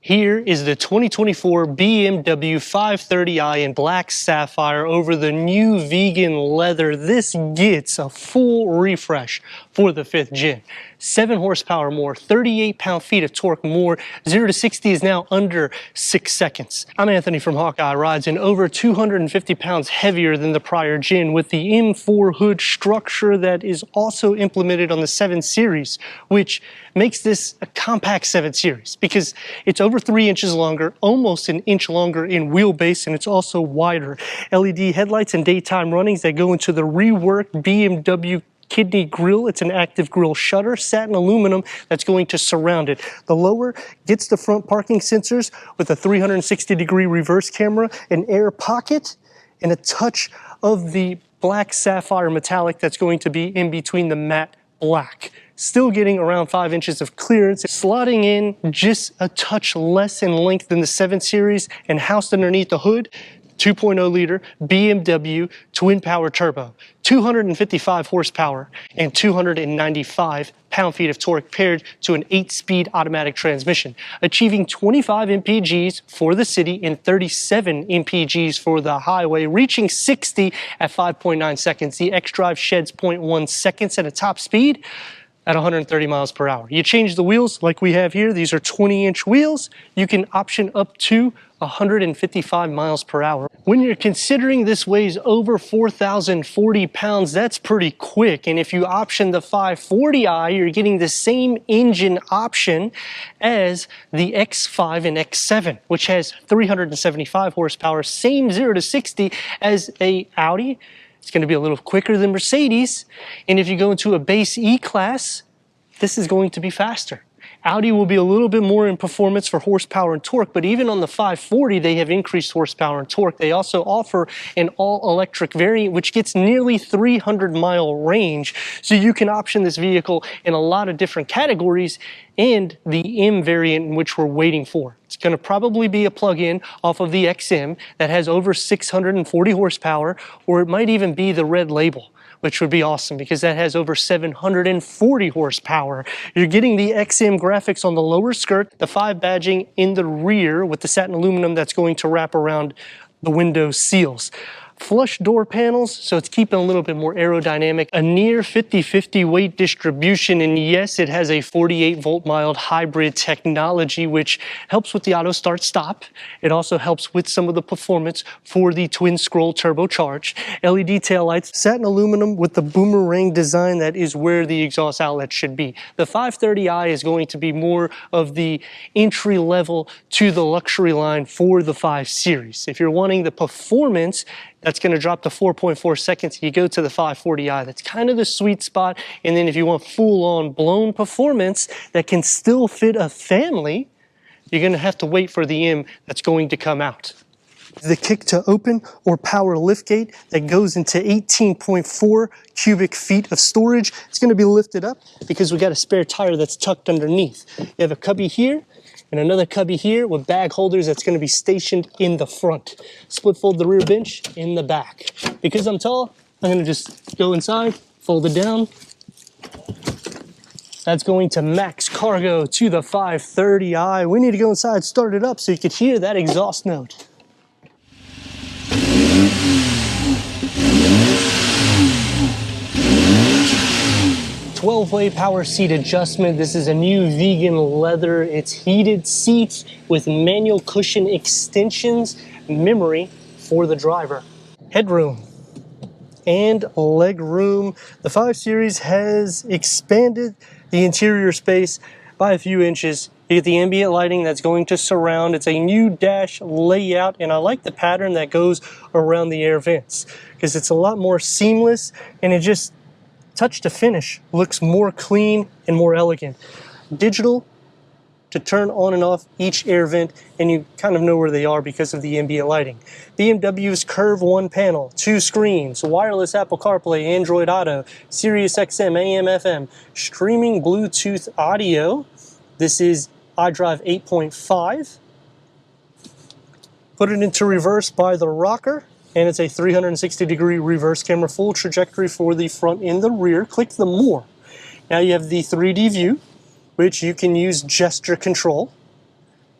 Here is the 2024 BMW 530i in black sapphire over the new vegan leather. This gets a full refresh for the 5th gen. 7 horsepower more, 38 pound-feet of torque more. 0 to 60 is now under 6 seconds. I'm Anthony from Hawkeye Rides, and over 250 pounds heavier than the prior gen with the M4 hood structure that is also implemented on the 7 Series, which makes this a compact 7 Series because it's over 3 inches longer, almost an inch longer in wheelbase, and it's also wider. LED headlights and daytime runnings that go into the reworked BMW kidney grille. It's an active grille shutter, satin aluminum that's going to surround it. The lower gets the front parking sensors with a 360-degree reverse camera, an air pocket, and a touch of the black sapphire metallic that's going to be in between the matte black. Still getting around 5 inches of clearance, slotting in just a touch less in length than the 7 Series, and housed underneath the hood, 2.0 liter BMW twin power turbo, 255 horsepower and 295 pound-feet of torque paired to an 8-speed automatic transmission, achieving 25 mpgs for the city and 37 mpgs for the highway, reaching 60 at 5.9 seconds. The xDrive sheds 0.1 seconds at a top speed at 130 miles per hour. You change the wheels like we have here. These are 20-inch wheels. You can option up to 155 miles per hour. When you're considering this weighs over 4,040 pounds, that's pretty quick. And if you option the 540i, you're getting the same engine option as the X5 and X7, which has 375 horsepower, same 0 to 60 as a Audi. It's going to be a little quicker than Mercedes. And if you go into a base E-Class, this is going to be faster. Audi will be a little bit more in performance for horsepower and torque, but even on the 540, they have increased horsepower and torque. They also offer an all-electric variant, which gets nearly 300-mile range. So you can option this vehicle in a lot of different categories, and the M variant, which we're waiting for. It's going to probably be a plug-in off of the XM that has over 640 horsepower, or it might even be the red label, which would be awesome because that has over 740 horsepower. You're getting the XM graphics on the lower skirt, the 5 badging in the rear with the satin aluminum that's going to wrap around the window seals. Flush door panels, so it's keeping a little bit more aerodynamic. A near 50-50 weight distribution, and yes, it has a 48-volt mild hybrid technology, which helps with the auto start stop. It also helps with some of the performance for the twin scroll turbocharged. LED taillights, satin aluminum with the boomerang design, that is where the exhaust outlet should be. The 530i is going to be more of the entry level to the luxury line for the 5 Series. If you're wanting the performance, that's going to drop to 4.4 seconds. You go to the 540i. That's kind of the sweet spot. And then if you want full-on blown performance that can still fit a family, you're going to have to wait for the M that's going to come out. The kick to open or power liftgate that goes into 18.4 cubic feet of storage. It's going to be lifted up because we got a spare tire that's tucked underneath. You have a cubby here and another cubby here with bag holders that's going to be stationed in the front. Split fold the rear bench in the back. Because I'm tall, I'm going to just go inside, fold it down. That's going to max cargo to the 530i. We need to go inside, start it up so you could hear that exhaust note. 12-way power seat adjustment. This is a new vegan leather. It's heated seats with manual cushion extensions, memory for the driver. Headroom and leg room. The 5 Series has expanded the interior space by a few inches. You get the ambient lighting that's going to surround. It's a new dash layout, and I like the pattern that goes around the air vents because it's a lot more seamless, and it just touch to finish looks more clean and more elegant. Digital to turn on and off each air vent, and you kind of know where they are because of the ambient lighting. BMW's Curve 1 panel, 2 screens, wireless Apple CarPlay, Android Auto, Sirius XM, AM, FM, streaming Bluetooth audio. This is iDrive 8.5. Put it into reverse by the rocker, and it's a 360-degree reverse camera, full trajectory for the front and the rear. Click the more. Now you have the 3D view, which you can use gesture control.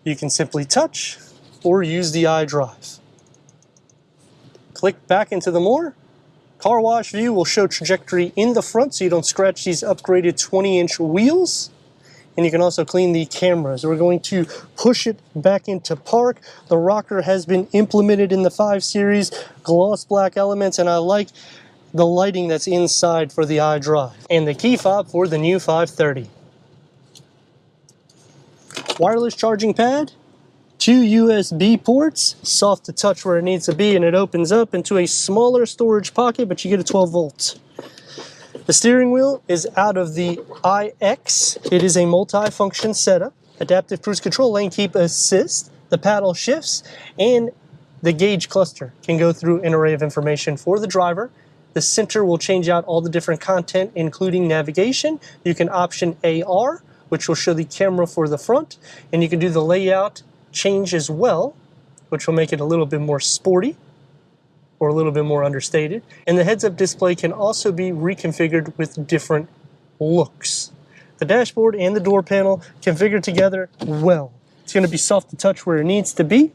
You can simply touch or use the iDrive. Click back into the More. Car wash view will show trajectory in the front so you don't scratch these upgraded 20-inch wheels. And you can also clean the cameras. We're going to push it back into park. The rocker has been implemented in the 5 Series, gloss black elements, and I like the lighting that's inside for the iDrive. And the key fob for the new 530. Wireless charging pad, 2 USB ports, soft to touch where it needs to be, and it opens up into a smaller storage pocket, but you get a 12 volts. The steering wheel is out of the iX. It is a multi-function setup. Adaptive cruise control, lane keep assist, the paddle shifts, and the gauge cluster can go through an array of information for the driver. The center will change out all the different content, including navigation. You can option AR, which will show the camera for the front, and you can do the layout change as well, which will make it a little bit more sporty or a little bit more understated. And the heads-up display can also be reconfigured with different looks. The dashboard and the door panel configured together well. It's going to be soft to touch where it needs to be.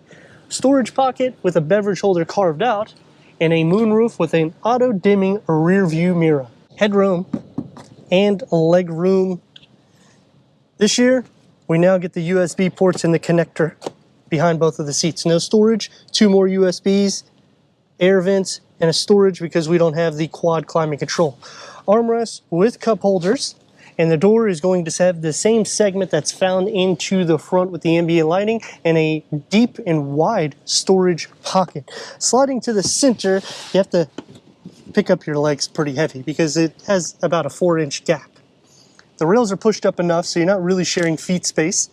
Storage pocket with a beverage holder carved out, and a moonroof with an auto-dimming rear view mirror. Headroom and leg room. This year, we now get the USB ports in the connector behind both of the seats. No storage, 2 more USBs, air vents, and a storage because we don't have the quad climate control. Armrests with cup holders, and the door is going to have the same segment that's found into the front with the ambient lighting and a deep and wide storage pocket. Sliding to the center, you have to pick up your legs pretty heavy because it has about a 4-inch gap. The rails are pushed up enough so you're not really sharing feet space.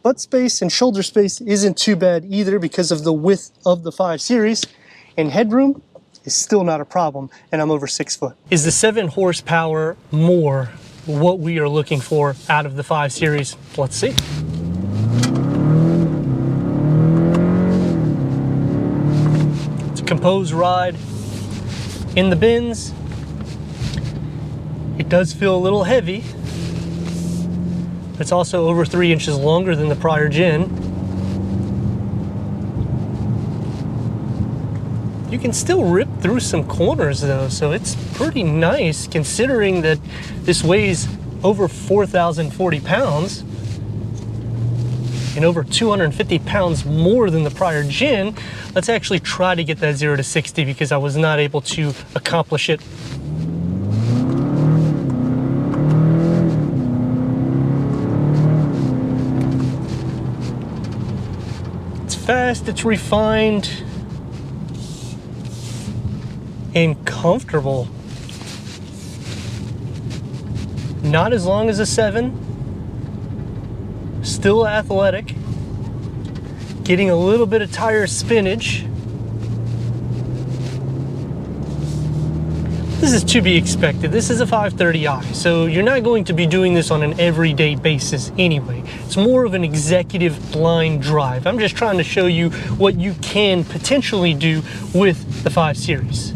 Butt space and shoulder space isn't too bad either because of the width of the 5 Series. And headroom is still not a problem, and I'm over 6 foot. Is the 7 horsepower more what we are looking for out of the 5 Series? Let's see. It's a composed ride in the bins. It does feel a little heavy. It's also over 3 inches longer than the prior gen. You can still rip through some corners though, so it's pretty nice considering that this weighs over 4,040 pounds and over 250 pounds more than the prior gen. Let's actually try to get that 0 to 60 because I was not able to accomplish it. It's fast, it's refined, and comfortable. Not as long as a 7. Still athletic. Getting a little bit of tire spinach. This is to be expected. This is a 530i, so you're not going to be doing this on an everyday basis anyway. It's more of an executive blind drive. I'm just trying to show you what you can potentially do with the 5 Series.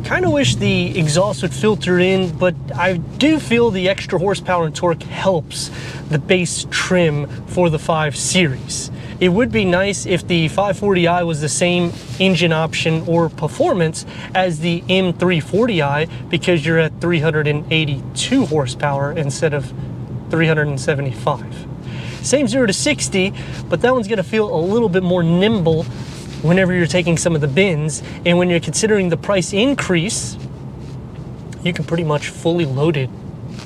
Kind of wish the exhaust would filter in, but I do feel the extra horsepower and torque helps the base trim for the 5 Series. It would be nice if the 540i was the same engine option or performance as the M340i because you're at 382 horsepower instead of 375. Same 0 to 60, but that one's gonna feel a little bit more nimble whenever you're taking some of the bins, and when you're considering the price increase, you can pretty much fully load it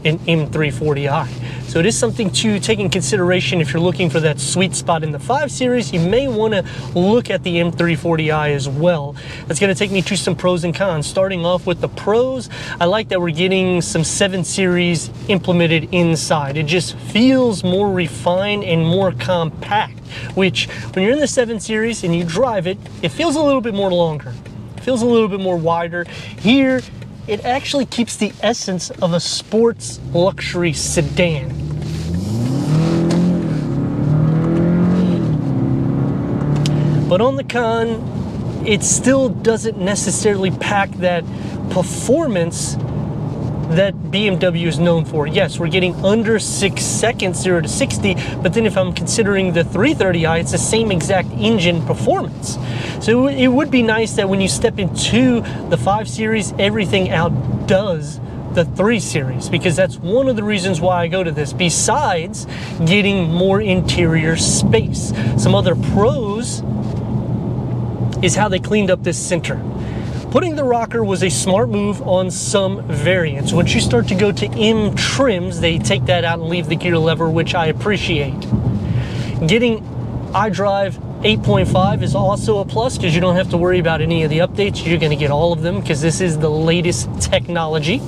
in M340i. So it is something to take in consideration if you're looking for that sweet spot in the 5 Series. You may want to look at the M340i as well. That's going to take me to some pros and cons. Starting off with the pros, I like that we're getting some 7 Series implemented inside. It just feels more refined and more compact, which when you're in the 7 Series and you drive it, it feels a little bit more longer. It feels a little bit more wider. Here, it actually keeps the essence of a sports luxury sedan. But on the con, it still doesn't necessarily pack that performance that BMW is known for. Yes, we're getting under 6 seconds 0 to 60, but then if I'm considering the 330i, it's the same exact engine performance. So it would be nice that when you step into the 5 Series, everything outdoes the 3 Series, because that's one of the reasons why I go to this, besides getting more interior space. Some other pros is how they cleaned up this center. Putting the rocker was a smart move on some variants. Once you start to go to M trims, they take that out and leave the gear lever, which I appreciate. Getting iDrive 8.5 is also a plus, because you don't have to worry about any of the updates. You're going to get all of them because this is the latest technology.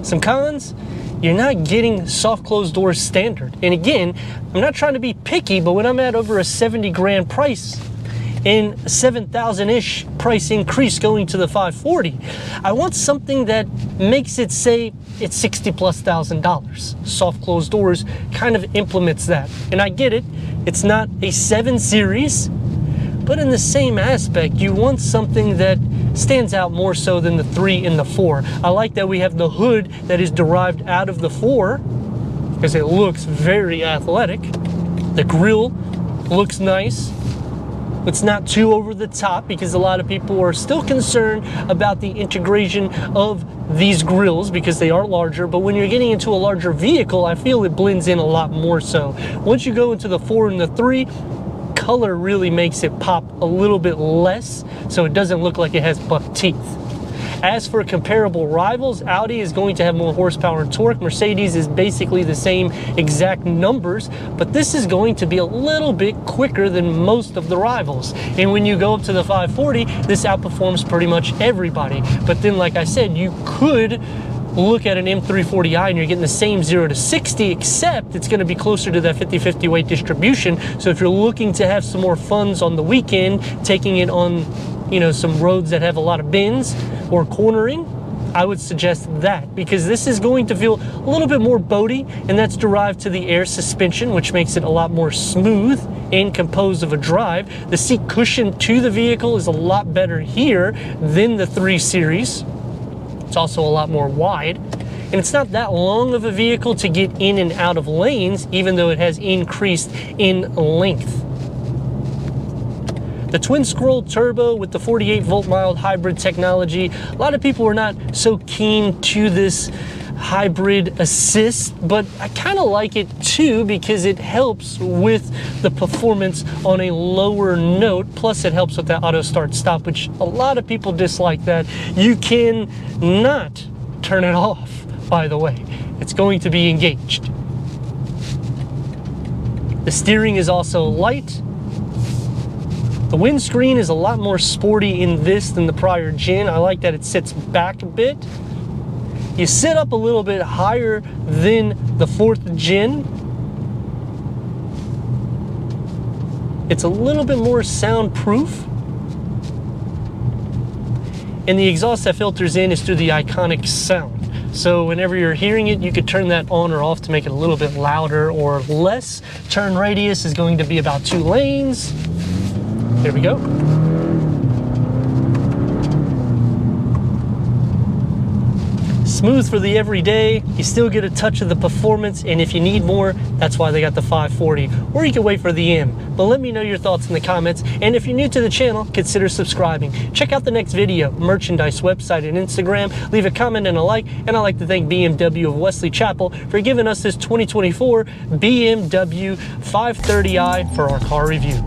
Some cons: you're not getting soft closed doors standard. And again, I'm not trying to be picky, but when I'm at over a 70 grand price and 7,000-ish price increase going to the 540, I want something that makes it say it's $60,000+. Soft closed doors kind of implements that. And I get it, it's not a 7 Series, but in the same aspect, you want something that stands out more so than the 3 and the 4. I like that we have the hood that is derived out of the 4, because it looks very athletic. The grille looks nice. It's not too over the top, because a lot of people are still concerned about the integration of these grills because they are larger. But when you're getting into a larger vehicle, I feel it blends in a lot more so. Once you go into the 4 and the 3, color really makes it pop a little bit less, so it doesn't look like it has buck teeth. As for comparable rivals, Audi is going to have more horsepower and torque. Mercedes is basically the same exact numbers, but this is going to be a little bit quicker than most of the rivals. And when you go up to the 540, this outperforms pretty much everybody. But then, like I said, you could look at an M340i and you're getting the same 0 to 60, except it's going to be closer to that 50-50 weight distribution. So if you're looking to have some more funds on the weekend, taking it on, you know, some roads that have a lot of bends or cornering, I would suggest that, because this is going to feel a little bit more boaty, and that's derived to the air suspension, which makes it a lot more smooth and composed of a drive. The seat cushion to the vehicle is a lot better here than the 3 Series. It's also a lot more wide, and it's not that long of a vehicle to get in and out of lanes, even though it has increased in length. The twin scroll turbo with the 48 volt mild hybrid technology, a lot of people are not so keen to this hybrid assist, but I kind of like it too, because it helps with the performance on a lower note. Plus it helps with that auto start stop, which a lot of people dislike. That you can not turn it off, by the way. It's going to be engaged. The steering is also light. The windscreen is a lot more sporty in this than the prior gen. I like that it sits back a bit. You sit up a little bit higher than the 4th gen. It's a little bit more soundproof. And the exhaust that filters in is through the Iconic sound. So whenever you're hearing it, you could turn that on or off to make it a little bit louder or less. Turn radius is going to be about 2 lanes. There we go. Smooth for the everyday. You still get a touch of the performance, and if you need more, that's why they got the 540. Or you can wait for the M. But let me know your thoughts in the comments, and if you're new to the channel, consider subscribing. Check out the next video, merchandise, website, and Instagram. Leave a comment and a like, and I'd like to thank BMW of Wesley Chapel for giving us this 2024 BMW 530i for our car review.